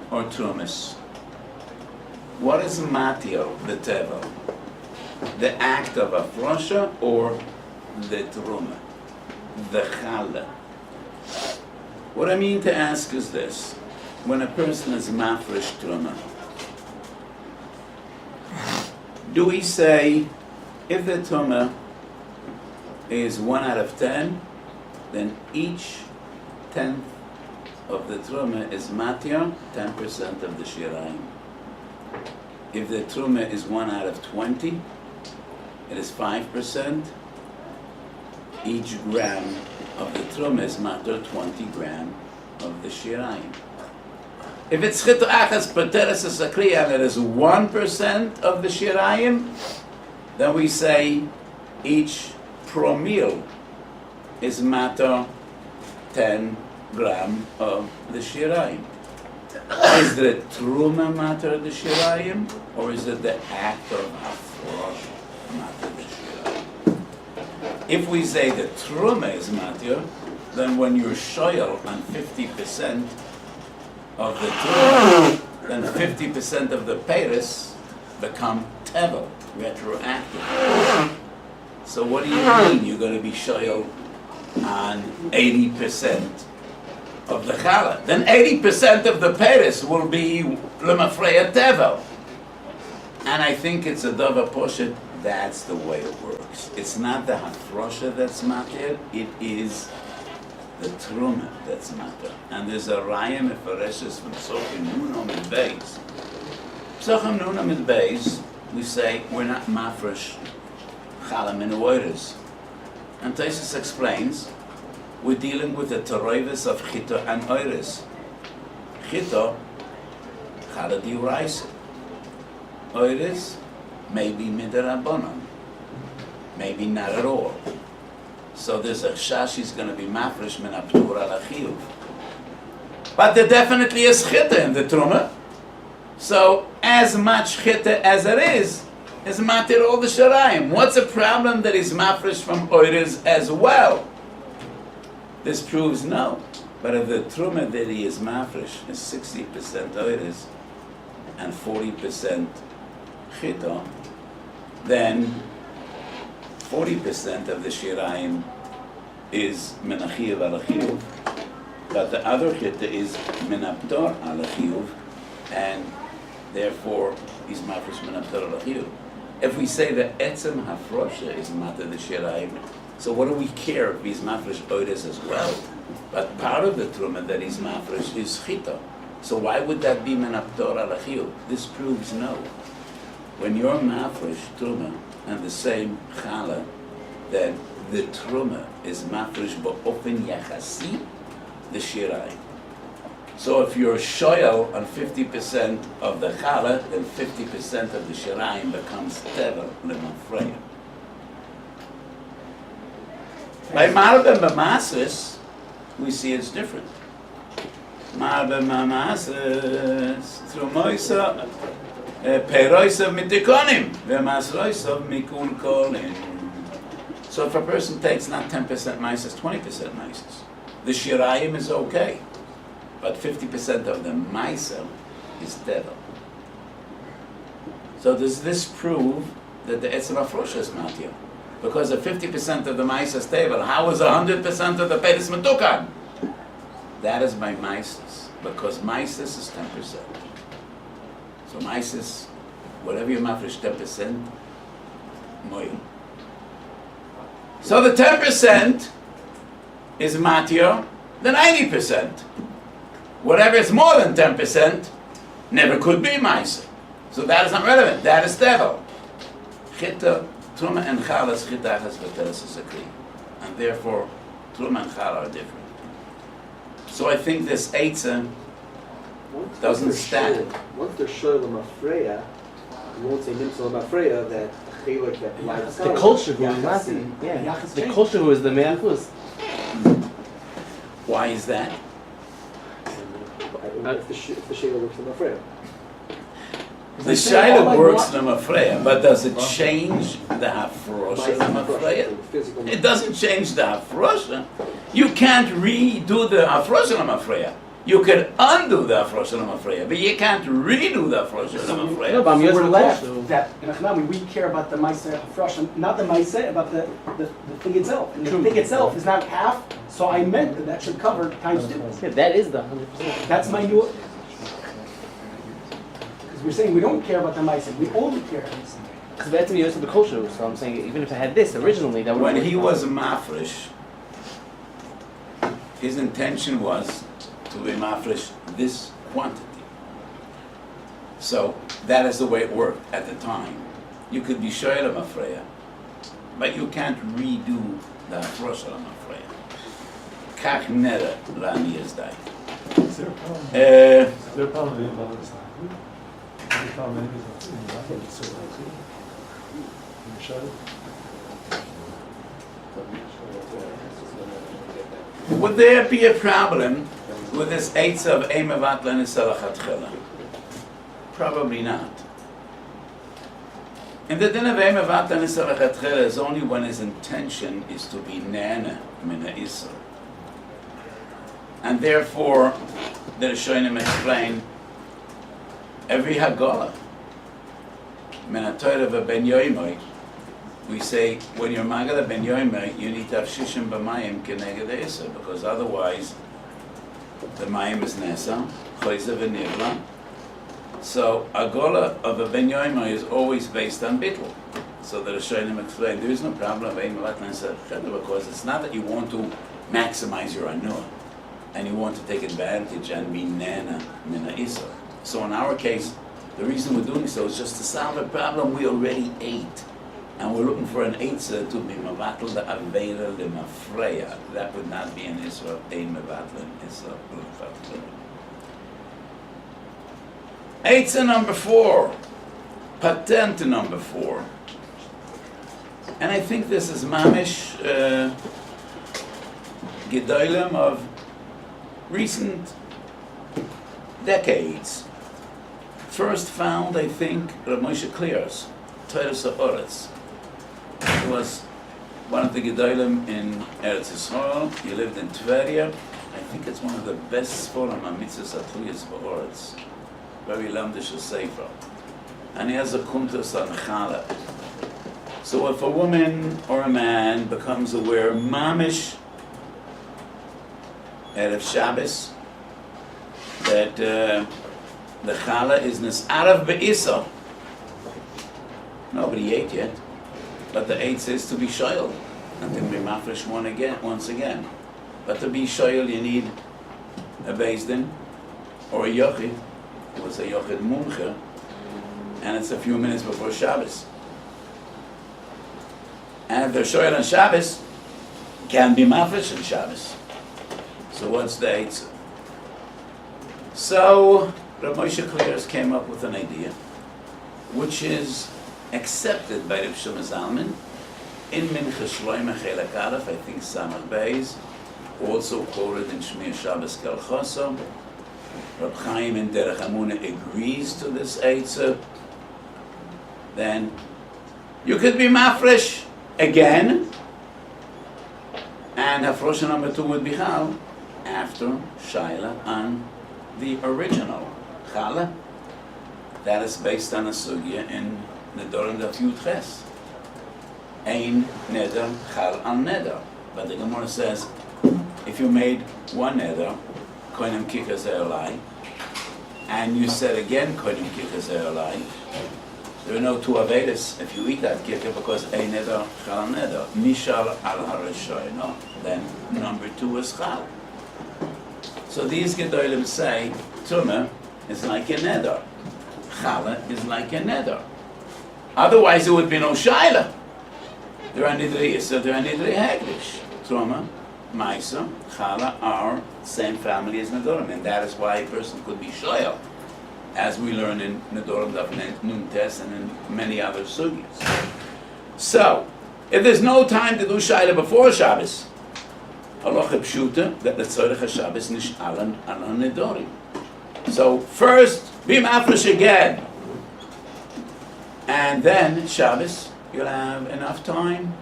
or trumas, what is matir, the teva? The act of afrosha or the truma? The challah. What I mean to ask is this: when a person is mafresh truma, do we say, if the truma is 1 out of 10, then each 10th of the truma is matir, 10% of the shirayim. If the truma is 1 out of 20, it is 5%. Each gram of the truma is matir 20 gram of the shirayim. If it's chito achas pateres sakriya and it is 1% of the shirayim, then we say each promil is matter 10 gram of the shirayim. Is the truma matter the shirayim, or is it the act of hafrosh matter the shirayim? If we say the truma is matter, then when you're shoyal on 50% of the truma, then 50% of the peiros become tevel, retroactive. So what do you mean you're going to be shoyal on 80% of the challah? Then 80% of the peiros will be lemafreya tevel. And I think it's a davar poshet. That's the way it works. It's not the hafrosha that's matir, it is the truma that's matir. And there's a raya mefareshes from Psochim Nunam and Beis. Psochim Nunam and Beis, we say we're not mafresh challah menuoires. And Tosfos explains, we're dealing with the teroivis of chito and oires. Chito, challah diuraisa. Oires, maybe midarabonon, maybe not at all. So there's a chash is going to be mafresh min aptur ala chiyuv. But there definitely is chita in the truma. So as much chita as it is matir all the shirayim. What's the problem that is mafresh from oires as well? This proves no. But if the truma that he is mafresh is 60% oires and 40% chita, then 40% of the shirayim is min achiyuv ala chiyuv, but the other chita is min aptor ala chiyuv, and therefore he's mafresh min aptor ala chiyuv. If we say that etzem hafrosha is matter the shirayim, so what do we care if he's mafresh oires as well? But part of the truma that he's mafresh is chita. So why would that be min aptor ala chiyuv? This proves no. When you're mafresh truma and the same challah, then the truma is mafresh ba'ofen yachasi the shirai. So if you're shoyal on 50% of the challah, then 50% of the shirayim becomes tevel lemafreya. By marbe b'mases, we see it's different. Marbe b'mases trumoisa peiroisa mitikonim v'masroisa mikun kolim. So if a person takes not 10% mises, 20% mises, the shirayim is okay. But 50% of the Maisa is devil. So does this prove that the Etzem Afrosha is Matya? Because if 50% of the Maisa is devil, how is 100% of the Pedis Matukan? That is by Mises, because Mises is 10%. So Mises, whatever you mafresh 10%, moil. So the 10% is Matya, the 90%. Whatever is more than 10% never could be Maisa. So that is not relevant. That is devil. Chita, Truma and Challah, Chita has V'teres is a kli. And therefore, Truma and Challah are different. So I think this Eitzah doesn't stand. Once they're Shoyal Mafreya, you won't say Nimtzal Mafreya that Chilek that lies. The culture who is not the culture who is the Me'achuz. Why is that? If the Shayla works in Mafreya. The Shailah works in the Mafreya, but does it change the Hafrosha in the Mafreya? It doesn't change the Hafrosha. You can't redo the Hafrosha in the Mafreya. You can undo the Hafrosha in the Mafreya, but you can't redo the Hafrosha in the Mafreya. No, but I'm We're using left culture. that in Achnami we care about the Maaseh Hafrosh, not the Maaseh, about the thing itself. And the thing itself is not half, so I meant that should cover times 2. Yeah, that is the 100%. That's my new. Because we're saying we don't care about the Maaseh, we only care about the Maaseh. Because that's me using the culture. So I'm saying even if I had this originally, that would. When he was a mafresh, his intention was to be mafresh this quantity. So that is the way it worked at the time. You could be shoyel mafreya, but you can't redo the hafrosh mafreya. Kach nera lani yazdai. Is there a problem in Balance? Would there be a problem with this eights of Eimavat Lenisarachat Challah? Probably not. In the din of Eimavat Lenisarachat Challah is only when his intention is to be Nana Mina Isra. And therefore, the Rishonim explain every Hagala, Mina Torah Ben Yoimoi, we say when you're Magala Ben Yoimoi, you need to have Shishim B'mayim Keneged Isra, because otherwise the Mayim is Nesa, Choyze V'Nivla. So a gola of a Ben Yoimoi is always based on Bittul. So the Rishonim explain there is no problem of Eimavat Nesa because it's not that you want to maximize your Anua and you want to take advantage and be Nana Mina Isa. So in our case, the reason we're doing so is just to solve a problem we already ate. And we're looking for an Eitzah to be Mavatal the Aveira the Mafreya. That would not be an Isra, Ein Mavatal, Isra, Eitzah number 4, patent number 4. And I think this is Mamish Gedolim of recent decades. First found, I think, Rav Moshe Kliers, Toras HaOretz. He was one of the Gedolim in Eretz Yisrael. He lived in Tveria. I think it's one of the best Sforim on Mitzvahs Atluyas Ba'oretz. Very lamdish sefer. And he has a kuntus on Challah. So if a woman or a man becomes aware, mamish, Erev Shabbos, that the Challah is Nis'arav Be'isa. Nobody ate yet, but the eight says to be shoyel, and to be mafresh once again. But to be shoyel, you need a Beis Din or a yochid. It was a yochid muncha, and it's a few minutes before Shabbos. And if they're shoyel on Shabbos, can be mafresh on Shabbos. So what's the eitzah? So Rav Moshe Kleres came up with an idea, which is accepted by Rav Shlomo Zalman in Minchas Shloimeh Chelek Aleph, I think Samach Beis, also quoted in Shmir Shabbos Kel Chosom. Rab Chaim in Derech Emunah agrees to this eitzah. Then you could be mafresh again, and hafrosha number 2 would be chal after Shailah on the original Challah. That is based on a sugya in Nedorim Daf Yud Ches. Ein neder chal al neder. But the Gemara says, if you made one neder, koinem kikazeh olai, and you said again koinem kikazeh olai, there are no two avedas if you eat that kikah, because ein neder chal al neder. Nishal al harashoyno, then number 2 is chal. So these Gedolim say, Tumah is like a neder. Challah is like a neder. Otherwise there would be no Shailah. There are Nidri Yisra, there are Nidri Hegdish. Tumah, Maisa, Challah are same family as Nedorim, and that is why a person could be Shoyal, as we learn in Nedorim Daf Nun Tes and in many other sugyas. So, if there's no time to do Shailah before Shabbos, Halacha Pshuta, that the Tzorech HaShabbos nish'alan ala Nedorim. So first, be mafresh again, and then Shabbos, you'll have enough time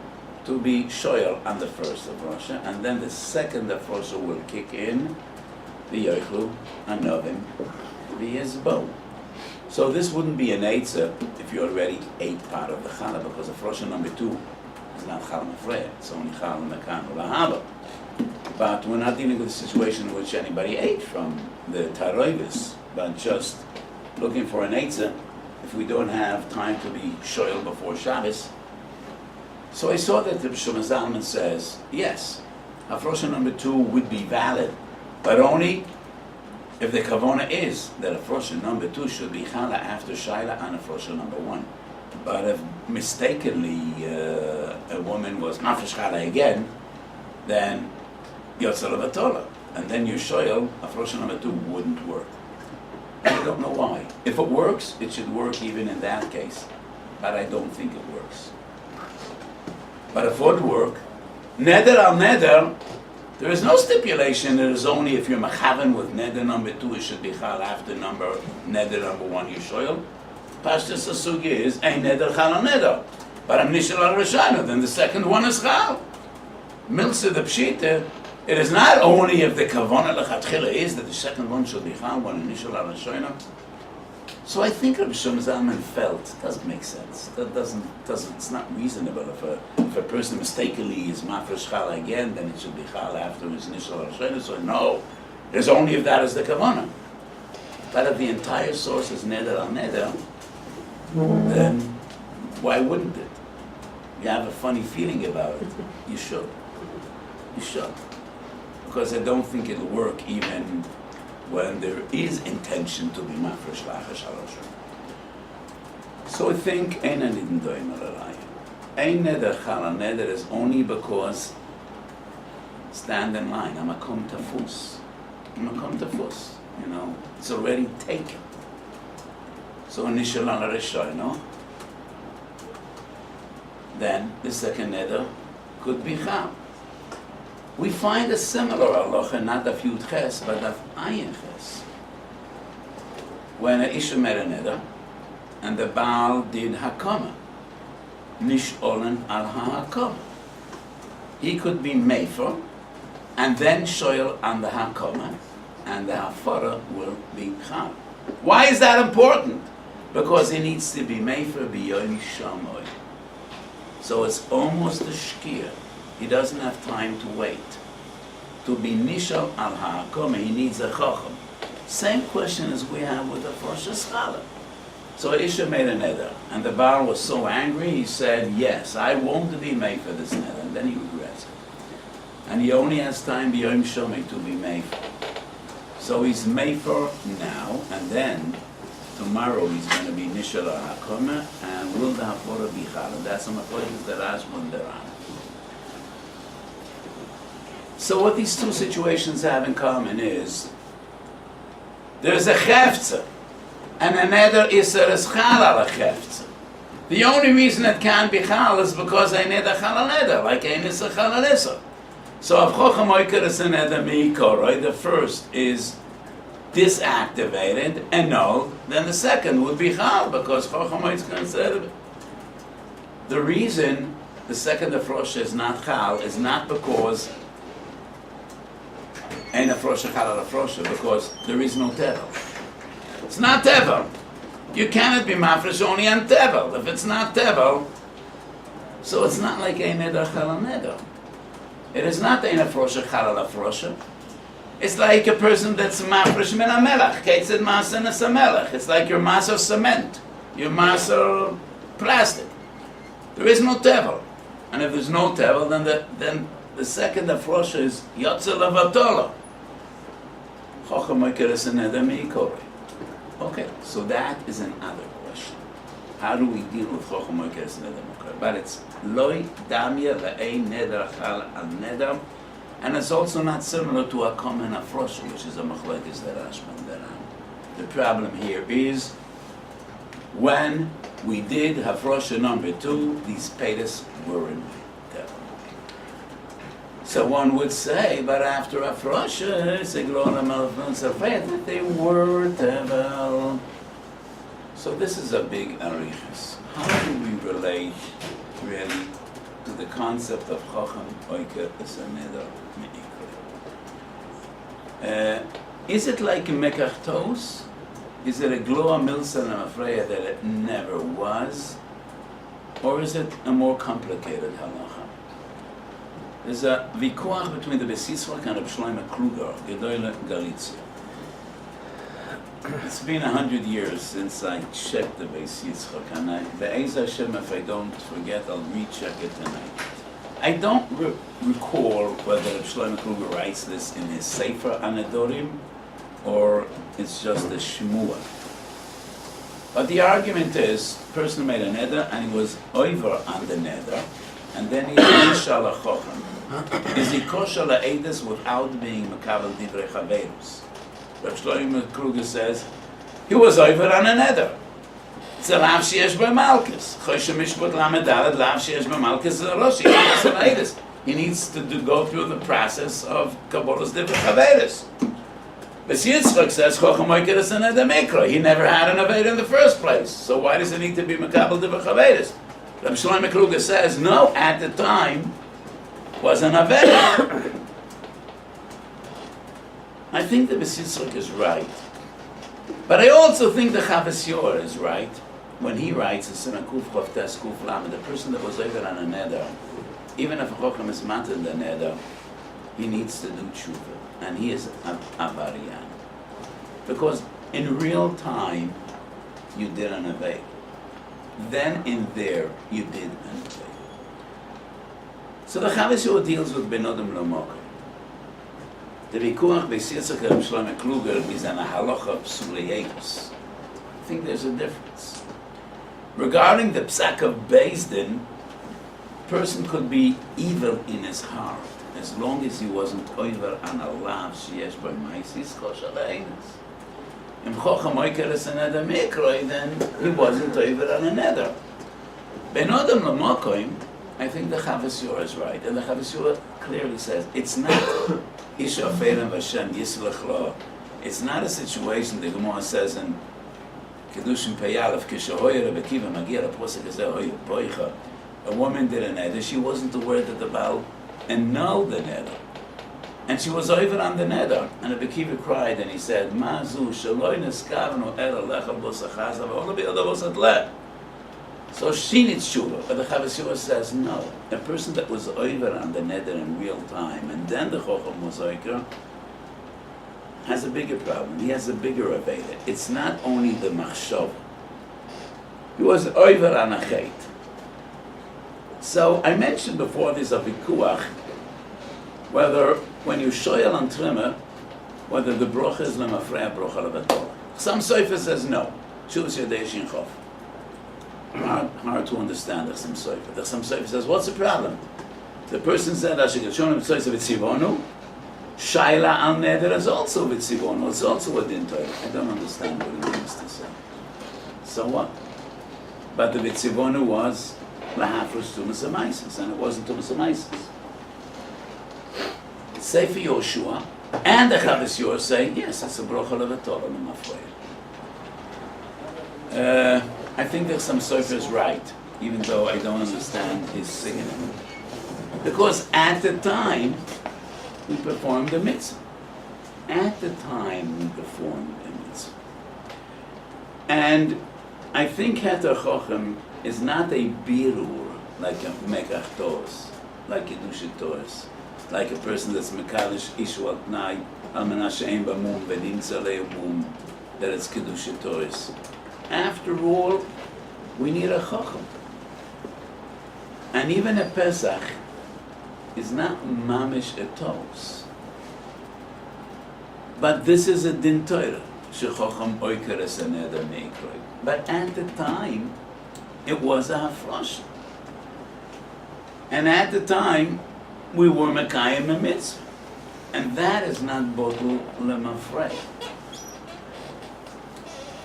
to be shoyal on the first of Rosh, and then the second of Rosh will kick in, the Yochlu, Anovim, the Yizbo. So this wouldn't be an eitzah if you already ate part of the Challah, because of Rosh number 2 is not Chal Mefreya, it's only Chal Mekan or Lahava. But we're not dealing with a situation in which anybody ate from the Taroivis, but just looking for an eitzah if we don't have time to be shoyal before Shabbos. So I saw that the Shlomo Zalman says, yes, Hafrosha number 2 would be valid, but only if the kavona is that Hafrosha number 2 should be Challah after Shailah on Hafrosha number 1. But if mistakenly a woman was Mafresh Challah again, then Yotzal Vatola, and then your shoyal, Hafrosha number 2 wouldn't work. I don't know why. If it works, it should work even in that case, but I don't think it works. But if it would work, neder al neder, there is no stipulation. It is only if you're machaven with neder number 2, it should be chal after neder number 1, you shoyal. Pashtus Asugi is ein neder chal al neder. But I'm nishal al rishana, then the second one is chal. Milsa the pshita, it is not only if the kavanah lechatchila is that the second one should be chal, one initial al rishana. So I think Rabbi Shlomo Zalman felt it doesn't make sense. That doesn't. It's not reasonable. If a person mistakenly is mafresh challah again, then it should be challah after his initial harashayna. So no, it's only if that is the kavanah. But if the entire source is neder al neder, then why wouldn't it? You have a funny feeling about it. You should. You should, because I don't think it'll work even when there is intention to be mafresh lachash halosh. So I think ein anidin doim alalai. Ein neder chala neder is only because stand in line. I'm a kom tafus. You know, it's already taken. So initial al rishayno. Then the second neder could be chal. We find a similar halacha, not of Yud Ches, but of Ayin Ches. When a Isha made a neder, and the Baal did Hakama, Nisholen al HaHakama. He could be Mefer, and then Shoyal on the Hakama, and the Hafara will be Chal. Why is that important? Because he needs to be Mefer b'Yom Shamoy. So it's almost a Shkia. He doesn't have time to wait. To be Nishal al HaHakama, he needs a Chacham. Same question as we have with the Rosh Challah. So Isha made a neder, and the Baal was so angry, he said, yes, I won't be made for this neder, and then he regrets it. And he only has time b'Yom Shomei to be made for. So he's made for now, and then tomorrow he's going to be Nishal al HaKama, and will the Hafora be Chal. And that's a Machoyes that Rashmon Deran. So what these two situations have in common is there's a chefza, and a neder iser is chal al a chefza. The only reason it can't be chal is because a neder chal al neder, like a iser chal al iser. So if chocham oiker is a neder mi'ikoroi, the first is disactivated and null, then the second would be chal because chocham oiker is considered. The reason the second afrosha is not chal is not because ein afrosha chal al afrosha, because there is no tevel. It's not tevel. You cannot be mafresh only on tevel. If it's not tevel, so it's not like ein neder chal al neder. It is not ein afrosha chal al afrosha. It's like a person that's mafresh min hamelach. Ketzed maser nes hamelach. It's like your maser cement, your maser plastic. There is no tevel. And if there's no tevel, then the second afrosha is yotze levatola. Chocham oiker is a neder mi'ikoroi. Okay, so that is another question. How do we deal with chocham oiker is a neder mi'ikoroi? But it's loy damya le'ei neder chal al neder, and it's also not similar to a common afrosha, which is a machlokes derashman deran. The problem here is when we did Hafrosha number 2, these peiros weren't tevel. So one would say, but after Hafrosha, that they were tevel. So this is a big arichas. How do we relate really to the concept of Chocham Oiker as a neder mi'ikoroi? Is it like Mekach Tos? Is it a gloa milsa and afreya that it never was? Or is it a more complicated halacha? There's a vikuach between the Beis Yitzchak and Reb Shlomo Kruger, Gedoyle Galicia. It's been 100 years since I checked the Beis Yitzchak, and Be'ez Hashem, if I don't forget, I'll recheck it tonight. I don't recall whether Reb Shlomo Kruger writes this in his Sefer Anedorim, or it's just a shmua. But the argument is, the person made a neder and he was over on the neder, and then he nishal a chocham. Is he kosher la'edus without being mekabel divrei chaverus? Reb Shlomo Kruger says he was over on a neder. It's a lav sheyesh b'malchus. Choshe mishpot lamed daled lav sheyesh b'malchus is a rosh. He needs an edus. He needs to go through the process of kabbalas divrei chaverus. Beis Yitzchak says, Chocham oiker is a neder mi'ikoroi. He never had an aveda in the first place. So why does it need to be mekabel divrei chaverus? Reb Shlomo Kruger says, no, at the time, was an aveda. I think the Beis Yitzchak is right. But I also think the Chavas Yor is right. When he writes, it's in a kuf chof tes kuf lamed, the person that was over on a neder, even if a Chocham is mat in the neder, he needs to do tshuva. And he is avarian. Because in real time, you did an aved. Then in there, you did an aved. So the Chavas Yor deals with benodim l'mokim. The vikuach Beis Yitzchak Reb Shlomo Kruger is an halacha psuleyos. I think there's a difference. Regarding the psak of Beis Din, person could be evil in his heart, as long as he wasn't over on a lav sheyesh by ma'asis kosher la'einus. Im chocham oiker is a neder mi'ikoroi, then he wasn't over on a neder. Benodem l'mokoim, I think the Chavas Yor is right, and the Chavas Yor clearly says it's not isha feirim v'Hashem yislech lo. It's not a situation the Gemara says in Kedushin Peyalef kishahoyer Rebekiva magia leposek hazeh hoyer poicha. A woman did a neder, she wasn't aware that the Baal annulled the neder. And she was over on the neder. And Rebbe Kiva cried and he said, Mazu shaloi neskavnu ela lecha b'osachaza v'ola b'yada b'osat leh. So she needs tshuva. But the Chavas Yor says, no. A person that was over on the neder in real time, and then the Chocham was oiker, has a bigger problem. He has a bigger aveda. It's not only the machshov. He was over on a chet. So I mentioned before there's a vikuach, whether when you shoyal on trimmer, whether the brocha is lemafreya brocha levatol. Some sofer says no. Shuvas yodei shin chof. Hard to understand the some sofer. The some sofer says, what's the problem? The person said, Ashigashonim Tzoysa Vitzivonu, Shaila al Neder is also Vitzivonu, it's also a din Torah. I don't understand what he means to say. So what? But the Vitzivonu was Lahafrus Tumas Amaisis, and it wasn't Tumas Amaisis. Sefer Yoshua and the Chavis Yor say, yes, it's a Brocha Levatol and a Mafreya. I think there's some Sofers right, even though I don't understand his singing it. Because at the time, we performed the mitzvah. At the time, we performed the mitzvah. And I think Heter Chochem is not a birur, like a Mekach Tos, like a Kedusha Tos, like a person that's Mekalish Ishu Al Tnai, Al Menasheim Bamum, Bedim Tzalei Mum, that it's Kedusha Tos. After all, we need a Chochem. And even a Pesach is not mamish etos. But this is a din Torah. Shechocham oikeres aneder meikroy. But at the time, it was a hafrosh. And at the time, we were mekayim a mitzvah. And that is not botul lemafrei.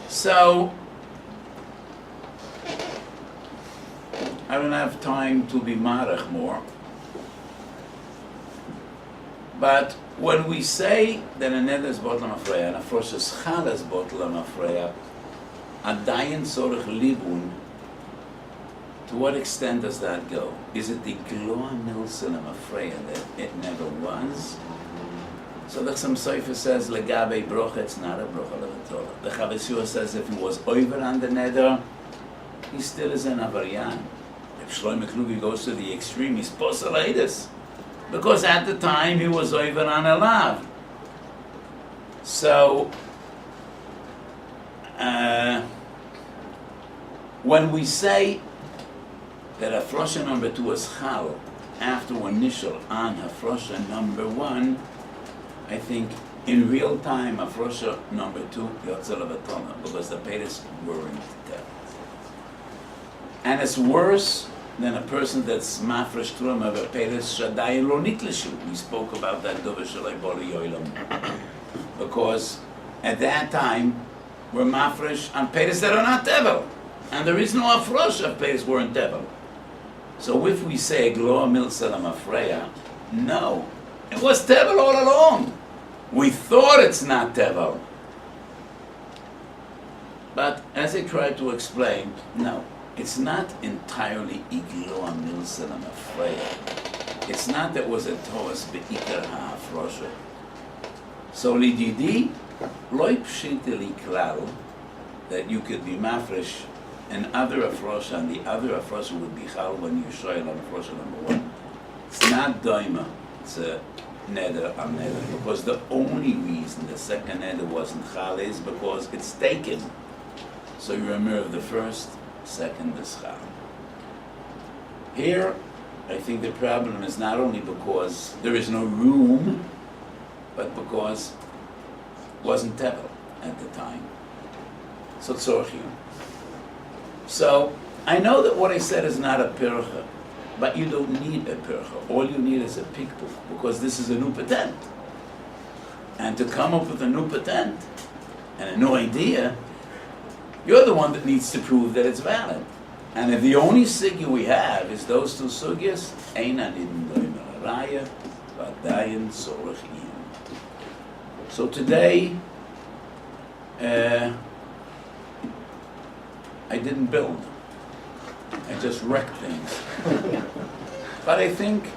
So, I don't have time to be marach more. But when we say that a neder is botel mafreya and a frosh is challah is botel mafreya, adayin sorech libun, to what extent does that go? Is it the gloa milson mafreya that it never was? So the Chassam Sofer says legabe brocha, it's not a brocha levatol. The Chavis Yor says if he was over on the neder, he still is an avaryan. If Shlomo Kluge goes to the extreme, he's poselatus. Because at the time he was over on alav. So, when we say that Hafrosha number 2 is chal, after initial on Hafrosha number 1, I think in real time Hafrosha number 2 Yotzel Avatona, because the Peiros weren't there. And it's worse than a person that's mafresh trum of a Peiros Shaddai lo nitlishu. We spoke about that Dover Shalai Boli Yoilam. Because at that time, we're mafresh on Peiros that are not Tevel. And there is no afrosh of Peiros weren't Tevel. So if we say Gloa Milsa Mafreya, no. It was Tevel all along. We thought it's not Tevel. But as I tried to explain, no. It's not entirely Igloa Milsa Mafreya. It's not that was a Toas Be'ikar HaAfrosha. So Lididi, Loi Pshiteli Klal, that you could be mafresh and other afrosha, and the other afrosha would be chal when you show on afrosha number 1. It's not doima, it's a neder on neder, because the only reason the second neder wasn't chal is because it's taken. So you remove the first, second is chal. Here, I think the problem is not only because there is no room, but because it wasn't tevel at the time. So tzorchim. So I know that what I said is not a pircha, but you don't need a pircha. All you need is a pikpuk, because this is a new patent. And to come up with a new patent and a new idea, you're the one that needs to prove that it's valid. And if the only sugya we have is those two sugyas, eina nidin loim raya, vadayin tzorchim. So today, I didn't build. I just wrecked things. But I think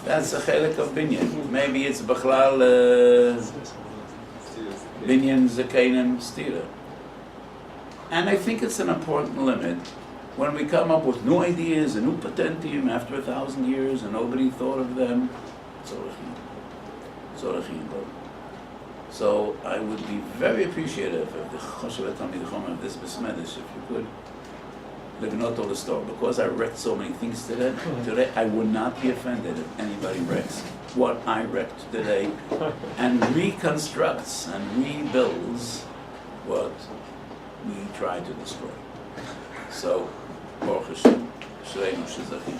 that's a chelik of binyan. Maybe it's b'chlal binyan zakenim stira. And I think it's an important limit. When we come up with new ideas, a new patentum after 1,000 years, and nobody thought of them, tzorachim. So I would be very appreciative of the Choshevet Talmid Chacham of this Besmedish, if you could live not all the store. Because I wrecked so many things today, I would not be offended if anybody wrecks what I wrecked today and reconstructs and rebuilds what we tried to destroy. So, Baruch Hashem, Shreinu Shezachim.